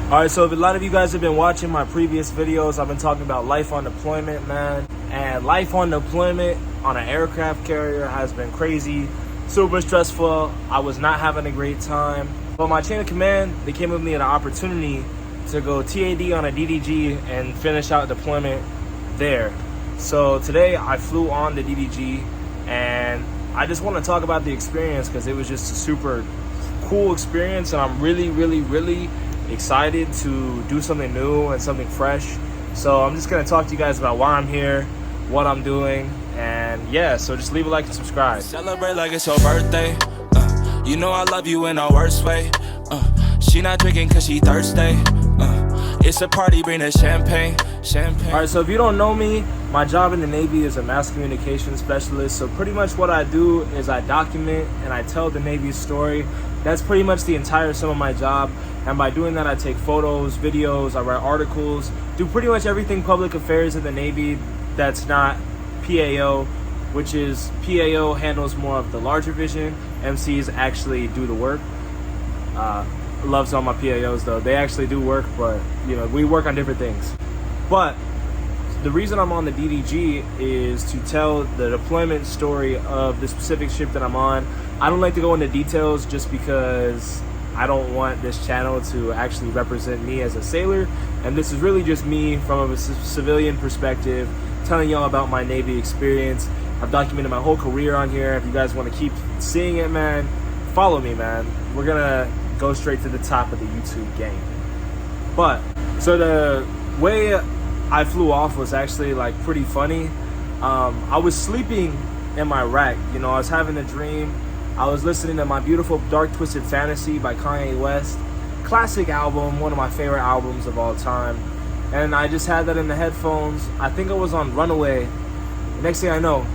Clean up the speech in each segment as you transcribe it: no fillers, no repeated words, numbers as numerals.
Alright, so if a lot of you guys have been watching my previous videos, I've been talking about life on deployment, man. And life on deployment on an aircraft carrier has been crazy, super stressful. I was not having a great time. But my chain of command, they came with me an opportunity to go TAD on a DDG and finish out deployment there. So today I flew on the DDG, and I just want to talk about the experience because it was just a super cool experience, and I'm really excited to do something new and something fresh. So I'm just gonna talk to you guys about why I'm here, what I'm doing, and yeah, so just leave a like and subscribe. Celebrate like it's your birthday. You know I love you in the worst way. She not drinking cause she thirsty. It's a party, bring the champagne. Alright, so if you don't know me, my job in the Navy is a mass communication specialist. So pretty much what I do is I document and I tell the Navy's story. That's pretty much the entire sum of my job. And by doing that, I take photos, videos, I write articles, do pretty much everything public affairs in the Navy that's not PAO, which is PAO handles more of the larger vision. MCs actually do the work. Loves all my PAOs though. They actually do work, but you know, we work on different things. But the reason I'm on the DDG is to tell the deployment story of the specific ship that I'm on. I don't like to go into details just because I don't want this channel to actually represent me as a sailor, and this is really just me from a civilian perspective, telling y'all about my Navy experience. I've documented my whole career on here. If you guys want to keep seeing it, man, follow me, man. We're gonna go straight to the top of the YouTube game. But so the way I flew off was actually like pretty funny. I was sleeping in my rack, you know, I was having a dream. I was listening to My Beautiful Dark Twisted Fantasy by Kanye West. Classic album, one of my favorite albums of all time. And I just had that in the headphones. I think I was on Runaway. The next thing I know,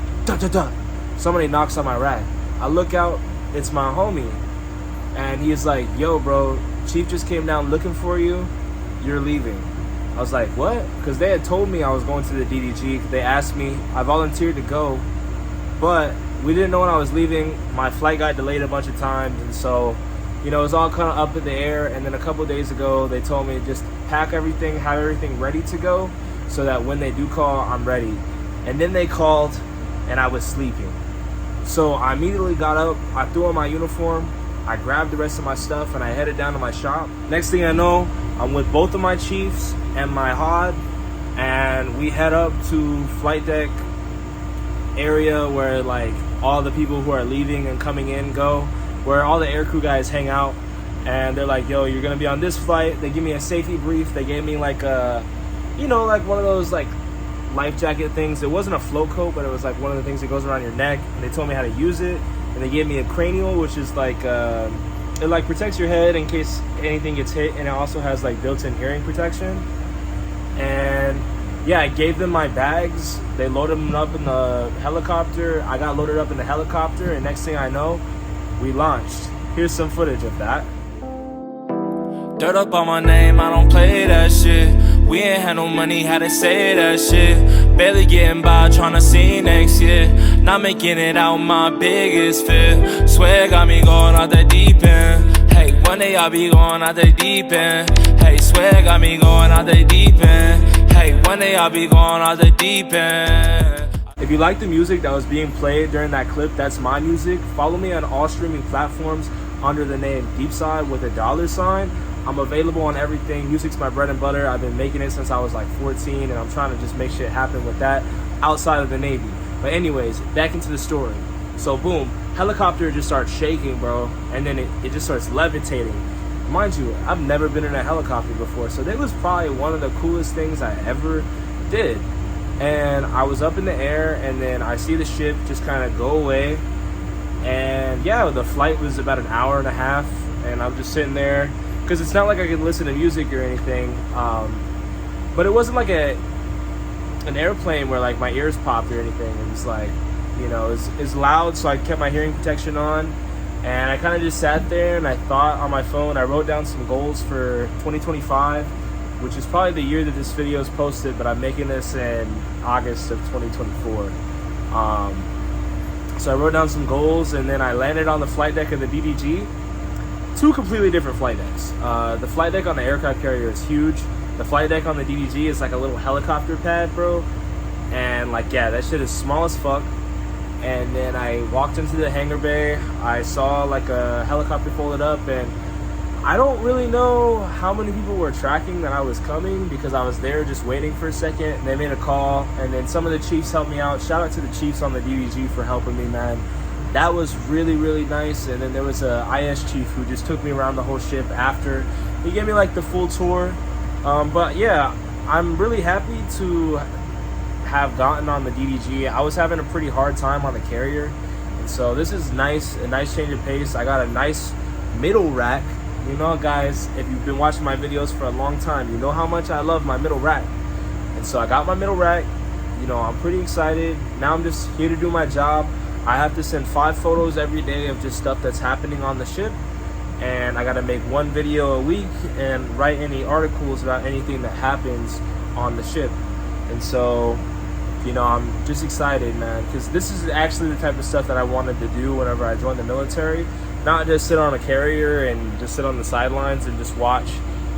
somebody knocks on my rack. I look out, it's my homie. And he's like, yo bro, Chief just came down looking for you. You're leaving. I was like, what? Because they had told me I was going to the DDG. They asked me, I volunteered to go, but we didn't know when I was leaving. My flight got delayed a bunch of times, and so, you know, it was all kind of up in the air. And then a couple of days ago, they told me just pack everything, have everything ready to go, so that when they do call, I'm ready. And then they called, and I was sleeping. So I immediately got up, I threw on my uniform, I grabbed the rest of my stuff, and I headed down to my shop. Next thing I know, I'm with both of my chiefs and my HOD, and we head up to flight deck area where like all the people who are leaving and coming in go, where all the aircrew guys hang out. And they're like, yo, you're gonna be on this flight. They give me a safety brief. They gave me like a, you know, like one of those like life jacket things. It wasn't a float coat, but it was like one of the things that goes around your neck, and they told me how to use it. And they gave me a cranial, which is like it like protects your head in case anything gets hit, and it also has like built-in hearing protection. And yeah, I gave them my bags. They loaded them up in the helicopter. I got loaded up in the helicopter, and next thing I know, we launched. Here's some footage of that. Dirt up on my name, I don't play that shit. We ain't had no money, had to say that shit. Barely getting by, tryna see next year. Not making it out, my biggest fear. Swear got me going out the deep end. Hey, one day I'll be going out the deep end. Hey, swear got me going out the deep end. Hey, one day I'll be going out the deep end. If you like the music that was being played during that clip, that's my music. Follow me on all streaming platforms under the name DEEPSIDE with a $sign. I'm available on everything. Music's my bread and butter. I've been making it since I was like 14, and I'm trying to just make shit happen with that outside of the Navy. But anyways, back into the story. So boom, helicopter just starts shaking, bro, and then it just starts levitating. Mind you, I've never been in a helicopter before, so that was probably one of the coolest things I ever did. And I was up in the air, and then I see the ship just kind of go away. And yeah, the flight was about an hour and a half, and I'm just sitting there, because it's not like I could listen to music or anything. But it wasn't like an airplane where like my ears popped or anything. It was like, you know, it's loud, so I kept my hearing protection on. And I kind of just sat there and I thought on my phone. I wrote down some goals for 2025, which is probably the year that this video is posted, but I'm making this in August of 2024. So I wrote down some goals, and then I landed on the flight deck of the DDG. two completely different flight decks. The flight deck on the aircraft carrier is huge. The flight deck on the DDG is like a little helicopter pad, bro. And like, yeah, that shit is small as fuck. And then I walked into the hangar bay. I saw like a helicopter folded up, and I don't really know how many people were tracking that I was coming, because I was there just waiting for a second, and they made a call, and then some of the chiefs helped me out. Shout out to the chiefs on the DDG for helping me, man. That was really, really nice. And then there was a IS chief who just took me around the whole ship after. He gave me like the full tour. But yeah, I'm really happy to have gotten on the DDG. I was having a pretty hard time on the carrier, and so this is nice, a nice change of pace. I got a nice middle rack. You know, guys, if you've been watching my videos for a long time, you know how much I love my middle rack. And so I got my middle rack. You know, I'm pretty excited. Now I'm just here to do my job. I have to send 5 photos every day of just stuff that's happening on the ship, and I got to make 1 video a week and write any articles about anything that happens on the ship. And so, you know, I'm just excited, man, because this is actually the type of stuff that I wanted to do whenever I joined the military. Not just sit on a carrier and just sit on the sidelines and just watch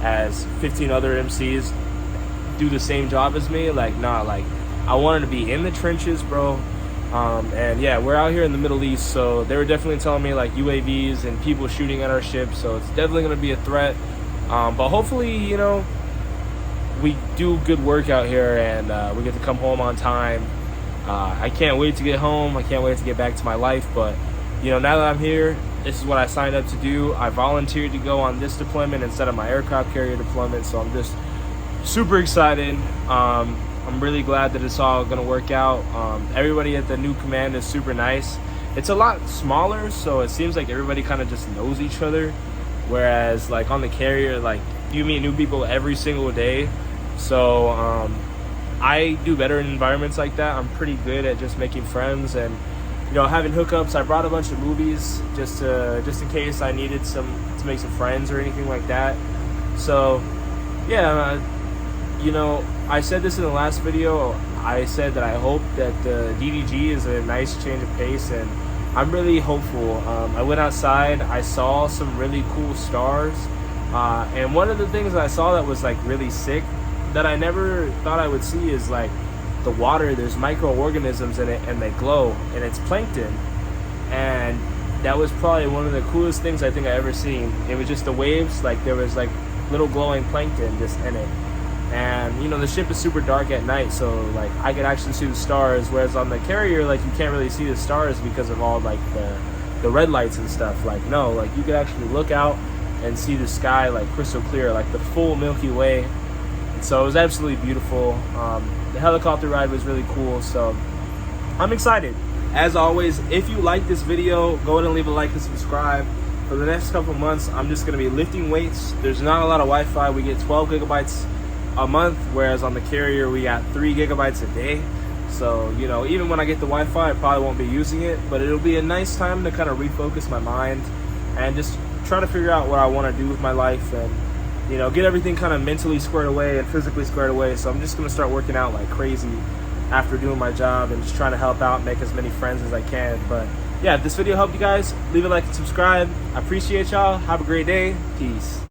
as 15 other MCs do the same job as me. Like, nah, like, I wanted to be in the trenches, bro. And yeah, we're out here in the Middle East, so they were definitely telling me like UAVs and people shooting at our ship, so it's definitely going to be a threat. But hopefully, you know, we do good work out here, and we get to come home on time. I can't wait to get home. I can't wait to get back to my life. But, you know, now that I'm here, this is what I signed up to do. I volunteered to go on this deployment instead of my aircraft carrier deployment, so I'm just super excited. I'm really glad that it's all going to work out. Everybody at the new command is super nice. It's a lot smaller, so it seems like everybody kind of just knows each other. Whereas like on the carrier, like you meet new people every single day. So I do better in environments like that. I'm pretty good at just making friends and, you know, having hookups. I brought a bunch of movies just in case I needed to make some friends or anything like that. So yeah, you know, I said this in the last video. I said that I hope that the DDG is a nice change of pace, and I'm really hopeful. I went outside, I saw some really cool stars, and one of the things that I saw that was like really sick that I never thought I would see is like the water. There's microorganisms in it, and they glow, and it's plankton. And that was probably one of the coolest things I think I ever seen. It was just the waves, like there was like little glowing plankton just in it. And you know, the ship is super dark at night, so like I could actually see the stars, whereas on the carrier, like you can't really see the stars because of all like the red lights and stuff. Like no, like you could actually look out and see the sky like crystal clear, like the full Milky Way. And so it was absolutely beautiful. The helicopter ride was really cool, so I'm excited. As always, if you like this video, go ahead and leave a like and subscribe. For the next couple months, I'm just going to be lifting weights. There's not a lot of Wi-Fi. We get 12 gigabytes a month, whereas on the carrier we got 3 gigabytes a day. So, you know, even when I get the Wi-Fi, I probably won't be using it, but it'll be a nice time to kind of refocus my mind and just try to figure out what I want to do with my life, and, you know, get everything kind of mentally squared away and physically squared away. So I'm just going to start working out like crazy after doing my job and just trying to help out, make as many friends as I can. But yeah, if this video helped you guys, leave a like and subscribe. I appreciate y'all. Have a great day. Peace.